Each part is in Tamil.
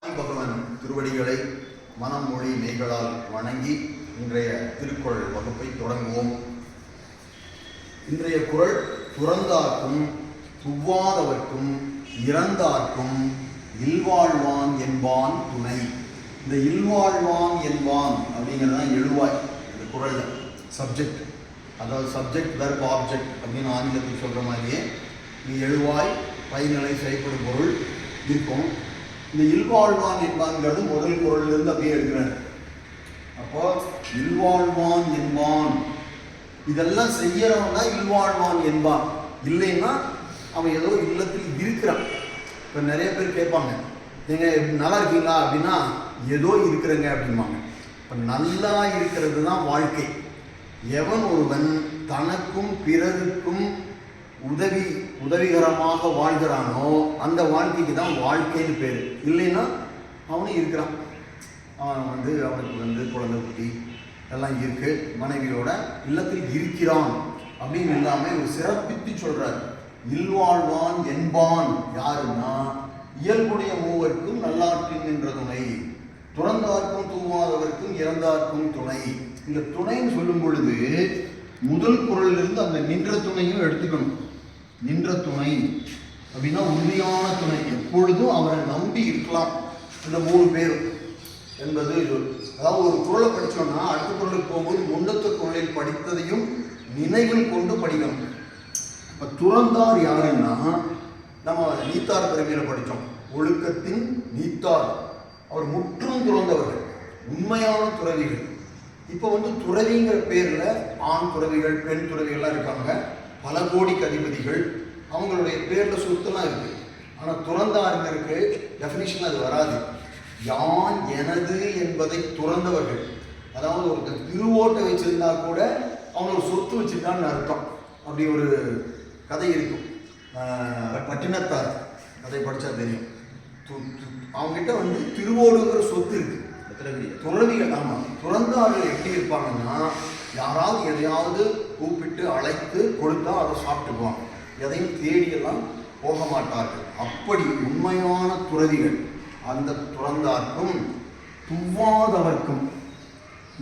பகவான் திருவடிகளை மனம் மொழி மெய்களால் வணங்கி இன்றைய திருக்குறள் வகுப்பை தொடங்குவோம். இன்றைய குறள் துறந்தார்க்கும் துவ்வாதவர்க்கும் இறந்தார்க்கும் இல்வாழ்வான் என்பான் துணை. இந்த இல்வாழ்வான் என்பான் அப்படிங்கிறதான் எழுவாய் இந்த குறள்ல சப்ஜெக்ட். அதாவது சப்ஜெக்ட் வெர்ப் ஆப்ஜெக்ட் அப்படின்னு ஆங்கிலத்தில் சொல்கிற மாதிரியே நீ எழுவாய் பயனிலை செயல்படும் பொருள் இருக்கும். இந்த இல்வாழ்வான் என்பான்ங்கிறது முதல் குறளிலிருந்து அப்படியே எடுக்கிறார். அப்போ இல்வாழ்வான் என்பான் இதெல்லாம் செய்யறவன் தான் இல்வாழ்வான் என்பான். இல்லைன்னா அவன் ஏதோ இல்லத்தில் இருக்கிறான். இப்போ நிறைய பேர் கேட்பாங்க, நீங்கள் நல்லா இருக்கீங்களா அப்படின்னா ஏதோ இருக்கிறங்க அப்படிம்பாங்க. இப்போ நல்லா இருக்கிறது தான் வாழ்க்கை. எவன் ஒருவன் தனக்கும் பிறருக்கும் உதவிகரமாக வாழ்கிறானோ அந்த வாழ்க்கைக்கு தான் வாழ்க்கைன்னு பேர். இல்லைன்னா அவனும் இருக்கிறான். அவனுக்கு குழந்தை குட்டி எல்லாம் இருக்கு, மனைவியோட இல்லத்தில் இருக்கிறான் அப்படின்னு இல்லாமல் ஒரு சிறப்பித்து சொல்றார். இல்வாழ்வான் என்பான் யாருன்னா இயல்புடைய மூவர்க்கும் நல்லாற்றின் என்ற துணை, துறந்தார்க்கும் தூவாதவர்க்கும் இறந்தார்க்கும் துணை. இந்த துணைன்னு சொல்லும் பொழுது முதல் குறளிலிருந்து அந்த நின்ற துணையும் எடுத்துக்கணும். நின்ற துணை அப்படின்னா உறுதியான துணை, எப்பொழுதும் அவரை நம்பி இருக்கலாம். இந்த 3 பேர் என்பது அதாவது ஒரு குறளை படித்தோம்னா அடுத்த குறளுக்கு போகும்போது முன்னத்த குறளில் படித்ததையும் நினைவில் கொண்டு படிக்கணும். இப்போ துறந்தார் யாருன்னா நம்ம நீத்தார் பெருமையில படித்தோம். ஒழுக்கத்தின் நீத்தார், அவர் முற்றும் துறந்தவர்கள், உண்மையான துறவிகள். இப்போ துறவிங்கிற பேரில் ஆண் துறவிகள் பெண் துறவிகள்லாம் இருக்காங்க, பல கோடிக்கு அதிபதிகள், அவங்களுடைய பேரில் சொத்துலாம் இருக்குது. ஆனால் துறந்தாருங்கிறதுக்கு டெஃபினிஷன் அது வராது. யான் எனது என்பதை துறந்தவர்கள். அதாவது ஒரு திருவோட்டை வச்சிருந்தா கூட அவங்களோட சொத்து வச்சுட்டான்னு அர்த்தம். அப்படி ஒரு கதை இருக்கும், பட்டினத்தார் கதை படித்தா தெரியும். அவங்ககிட்ட திருவோடுங்கிற சொத்து இருக்கு. துறவிகள் ஆமாம், துறந்தார்கள் எப்படி இருப்பாங்கன்னா யாராவது எதையாவது கூப்பிட்டு அழைத்து கொடுத்தா அதை சாப்பிட்டுக்குவாங்க, எதையும் தேடியெல்லாம் போக மாட்டார்கள். அப்படி உண்மையான துறவிகள். அந்த துறந்தார்க்கும் துவ்வாதவர்க்கும்.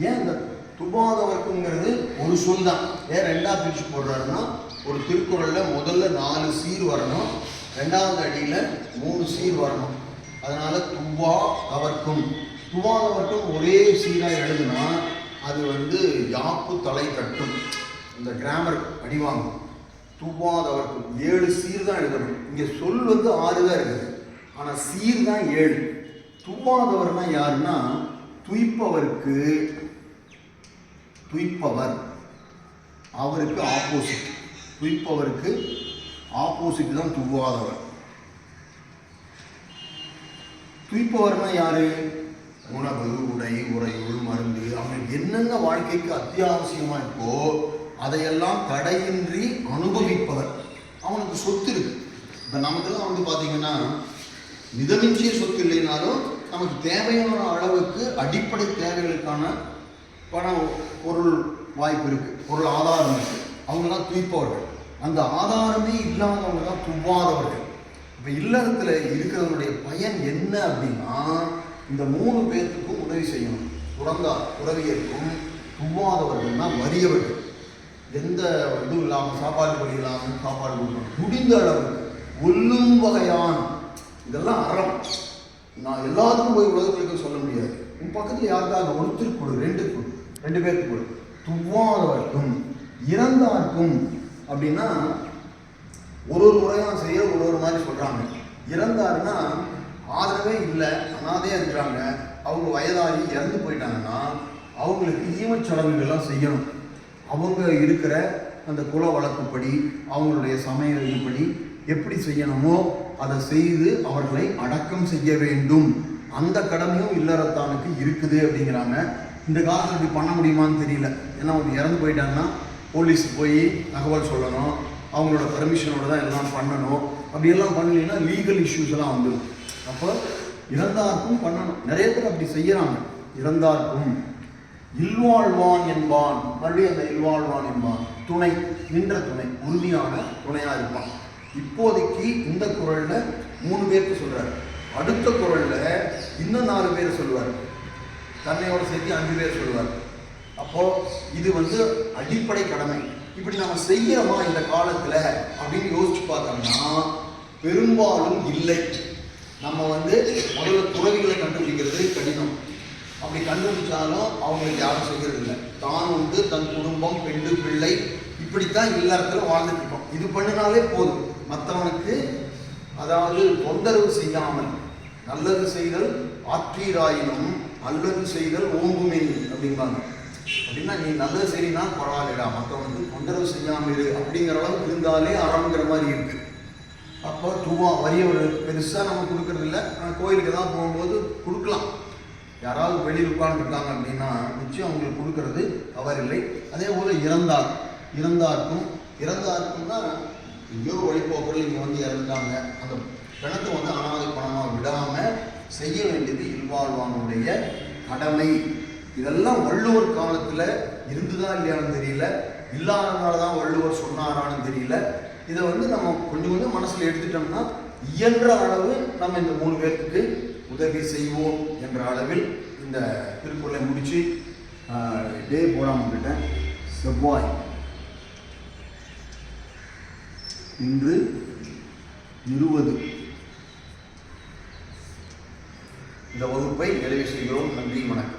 ஏன் இந்த துவ்வாதவர்க்குங்கிறது ஒரு சொல் தான், ஏன் 2ஆ பிரிச்சு போடுறாருன்னா ஒரு திருக்குறளில் முதல்ல 4 சீர் வரணும், 2வது அடியில் 3 சீர் வரணும். அதனால துவ்வா அவர்க்கும். துவாதவர்க்கும் ஒரே சீராக எழுதுனா அது யாப்பு தலை தட்டும், இந்த கிராமர் அடிவாங்கும். துவாதவர்க்கும் 7 சீர் தான் எழுதணும். இங்கே சொல் 6 தான் இருக்குது, ஆனால் சீர் தான் 7. துவாதவர்னா யாருன்னா துய்ப்பவருக்கு, துய்ப்பவர் அவருக்கு ஆப்போசிட். துய்ப்பவருக்கு ஆப்போசிட் தான் துவாதவர். துய்ப்பவர்னா யாரு? உணவு, உடை, உறையுள், மருந்து, அவனுக்கு என்னென்ன வாழ்க்கைக்கு அத்தியாவசியமா இருக்கோ அதையெல்லாம் தடையின்றி அனுபவிப்பவர். அவனுக்கு சொத்து இருக்கு. இப்போ நமக்கெல்லாம் பார்த்தீங்கன்னா மிதமிஞ்சிய சொத்து இல்லைனாலும் நமக்கு தேவையான அளவுக்கு அடிப்படை தேவைகளுக்கான பணம், பொருள் வாய்ப்பு இருக்கு, பொருள் ஆதாரம் இருக்கு. அவங்கெல்லாம் துய்ப்பவர்கள். அந்த ஆதாரமே இல்லாதவங்க தான் துவ்வாதவர்கள். இப்போ இல்லறத்தில் இருக்கிறவங்களுடைய பயன் என்ன அப்படின்னா இந்த 3 பேர்த்துக்கும் உதவி செய்யணும். துறவியருக்கும் துவ்வாதவர்கள்னா வறியவர்கள், எந்த இதுவும் இல்லாமல் சாப்பாடு படி இல்லாமல் சாப்பாடு கொடுக்கணும். முடிந்த அளவுக்கு ஒல்லும் வகையான், இதெல்லாம் அறம். நான் எல்லாத்துக்கும் போய் உலகத்துக்கு சொல்ல முடியாது. உன் பக்கத்தில் யாருக்காக ஒருத்தருக்கு கொடு, 2 பேருக்கு கொடு. துவ்வாதவர்க்கும் இறந்தார்க்கும் அப்படின்னா ஒரு முறையாக செய்ய ஒரு மாதிரி சொல்கிறாங்க. இறந்தாருன்னா ஆதரவே இல்லை, அனாதையாக இருக்கிறாங்க, அவங்க வயதாகி இறந்து போயிட்டாங்கன்னா அவங்களுக்கு ஈமச்சடங்குகள்லாம் செய்யணும். அவங்க இருக்கிற அந்த குல வழக்குப்படி அவங்களுடைய சமய இதுபடி எப்படி செய்யணுமோ அதை செய்து அவர்களை அடக்கம் செய்ய வேண்டும். அந்த கடமையும் இல்லறத்தானுக்கு இருக்குது அப்படிங்கிறாங்க. இந்த காலத்தில் இப்படி பண்ண முடியுமான்னு தெரியல. ஏன்னா அவங்க இறந்து போயிட்டாங்கன்னா போலீஸ் போய் தகவல் சொல்லணும், அவங்களோட பர்மிஷனோட தான் எல்லாம் பண்ணணும். அப்படியெல்லாம் பண்ணலைன்னா லீகல் இஷ்யூஸ் எல்லாம் வந்துடும். அப்போ இறந்தார்க்கும் பண்ணணும். நிறைய பேர் அப்படி செய்யறாங்க. இறந்தார்க்கும் இல்வாழ்வான் என்பான். மறுபடியும் அந்த இல்வாழ்வான் என்பான் துணை, நின்ற துணை, உறுதியான துணையா இருப்பான். இப்போதைக்கு இந்த குறள்ல 3 பேருக்கு சொல்றாரு. அடுத்த குறள்ல இன்னும் 4 பேர் சொல்லுவார், தன்னையோட சேர்த்து 5 பேர் சொல்லுவார். அப்போ இது அடிப்படை கடமை. இப்படி நம்ம செய்யறோமா இந்த காலத்துல அப்படின்னு யோசிச்சு பார்த்தோம்னா பெரும்பாலும் இல்லை. நம்ம முதல்ல துறவிகளை கண்டுபிடிக்கிறது கடினம். அப்படி கண்டுபிடிச்சாலும் அவங்களுக்கு யாரும் செய்கிறது இல்லை. தான் உண்டு, தன் குடும்பம், பெண்டு பிள்ளை, இப்படித்தான் இல்லறத்துல வாழ்ந்துட்டு இருக்கோம். இது பண்ணினாலே போதும். மற்றவனுக்கு அதாவது தொந்தரவு செய்யாமல் நல்லது செய்தல் ஆற்றீராயினும் அல்லது செய்தல் ஓங்குமே அப்படிம்பாங்க. அப்படின்னா நீ நல்லது செய்யினா பரவாயில்லடா, மற்றவனுக்கு தொந்தரவு செய்யாமல் இரு அப்படிங்கிற அளவுக்கு இருந்தாலே அறங்கிற மாதிரி இருக்கு. அப்போ துவா வரிய ஒரு பெருசாக நம்ம கொடுக்கறது இல்லை. கோயிலுக்கு தான் போகும்போது கொடுக்கலாம். யாராவது வெளியில் உட்கார்ந்துருக்காங்க அப்படின்னா நிச்சயம் அவங்களுக்கு கொடுக்கறது தவறில்லை. அதே போல் இறந்தாருக்கும்னா எங்கேயோ வழிபோக்குறல் இங்கே இறந்துட்டாங்க, அந்த பிணத்தை அனாதை பணமாக விடாமல் செய்ய வேண்டியது இல்வாழ்வானுடைய கடமை. இதெல்லாம் வள்ளுவர் காலத்தில் இருந்துதான் இல்லையான்னு தெரியல, இல்லாதனால தான் வள்ளுவர் சொன்னாரான்னு தெரியல. இதை நம்ம கொஞ்சம் மனசில் எடுத்துட்டோம்னா இயன்ற அளவு நம்ம இந்த 3 பேருக்கு உதவி செய்வோம் என்ற அளவில் இந்த திருக்குறளை முடித்து டே போடாமல் விட்டேன். செவ்வாய் இன்று 20 இந்த வகுப்பை நிறைவு செய்கிறோம். நன்றி, வணக்கம்.